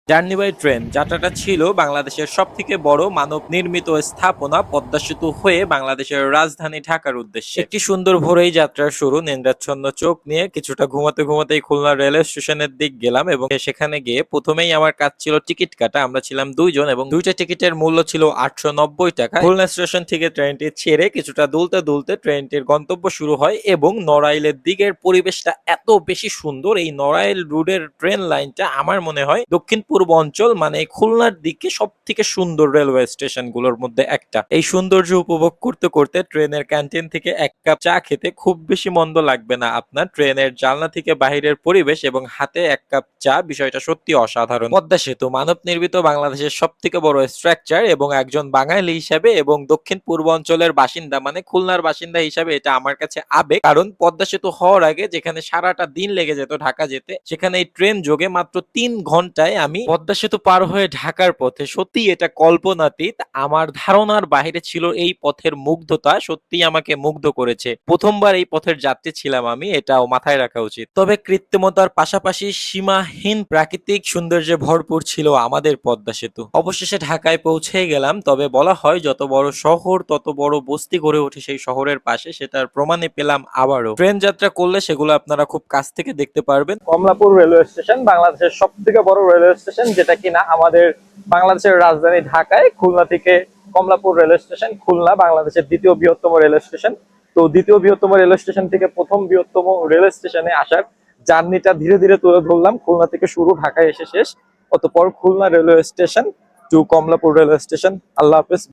Journey by train যাত্রাটা ছিল বাংলাদেশের সবথেকে বড় মানব নির্মিত স্থাপনা পদ্মা সেতু হয়ে বাংলাদেশের রাজধানী ঢাকার উদ্দেশ্যে। একটি সুন্দর ভোরেই যাত্রার শুরু। নিন্দ্রাচ্ছন্ন চোখ নিয়ে কিছুটা ঘুমাতে ঘুমাতেই খুলনা রেল স্টেশনের দিক গেলাম এবং সেখানে গিয়ে প্রথমেই আমার কাজ ছিল টিকিট কাটা। আমরা ছিলাম দুইজন এবং দুইটা টিকিটের মূল্য ছিল ৮৯০ টাকা। খুলনা স্টেশন থেকে ট্রেনটি ছেড়ে কিছুটা দুলতে দুলতে ট্রেনটির গন্তব্য শুরু হয় এবং নড়াইলের দিকের পরিবেশটা এত বেশি সুন্দর। এই নড়াইল রোডের ট্রেন লাইনটা আমার মনে হয় দক্ষিণ পূর্ব অঞ্চল মানে খুলনার দিকে সব থেকে সুন্দর রেলওয়ে স্টেশন গুলোর মধ্যে একটা। এই সৌন্দর্য উপভোগ করতে করতে ট্রেনের ক্যান্টিন থেকে এক কাপ চা খেতে খুব বেশি মন্দ লাগবে না আপনার। ট্রেনের জানলা থেকে বাহিরের পরিবেশ এবং হাতে এক কাপ চা, বিষয়টা সত্যি অসাধারণ। পদ্মা সেতু মানব নির্মিত বাংলাদেশের সব থেকে বড় স্ট্রাকচার এবং একজন বাঙালি হিসাবে এবং দক্ষিণ পূর্ব অঞ্চলের বাসিন্দা মানে খুলনার বাসিন্দা হিসাবে এটা আমার কাছে আবেগ। কারণ পদ্মা সেতু হওয়ার আগে যেখানে সারাটা দিন লেগে যেত ঢাকা যেতে, সেখানে এই ট্রেন যোগে মাত্র ৩ ঘন্টায় আমি পদ্মা সেতু পার হয়ে ঢাকার পথে। সত্যি এটা কল্পনাতীত। আমার ধারণার বাইরে ছিল এই পথের মুগ্ধতা, সত্যি আমাকে মুগ্ধ করেছে। প্রথমবার এই পথের যাত্রী ছিলাম আমি, এটাও মাথায় রাখা উচিত। তবে কৃত্রিমতার পাশাপাশি সীমাহীন প্রাকৃতিক সৌন্দর্যে ভরপুর ছিল আমাদের পদ্মা সেতু। অবশেষে ঢাকায় পৌঁছে গেলাম। তবে বলা হয় যত বড় শহর তত বড় বস্তি গড়ে ওঠে সেই শহরের পাশে, সেটার প্রমাণে পেলাম আবারও। ট্রেন যাত্রা করলে সেগুলো আপনারা খুব কাছ থেকে দেখতে পারবেন। কমলাপুর রেলওয়ে স্টেশন বাংলাদেশের সব থেকে বড় রেলওয়ে স্টেশন, যেটা কিনা আমাদের বাংলাদেশের রাজধানী ঢাকায় খুলনা থেকে কমলাপুর রেলওয়ে স্টেশন খুলনা বাংলাদেশের দ্বিতীয় বৃহত্তম রেলওয়ে স্টেশন। তো দ্বিতীয় বৃহত্তম রেলওয়ে স্টেশন থেকে প্রথম বৃহত্তম রেলওয়ে স্টেশনে আসার জার্নিটা ধীরে ধীরে তুলে ধরলাম। খুলনা থেকে শুরু, ঢাকায় এসে শেষ। অতঃপর Khulna railway station to Kamalapur railway station. আল্লাহ হাফেজ।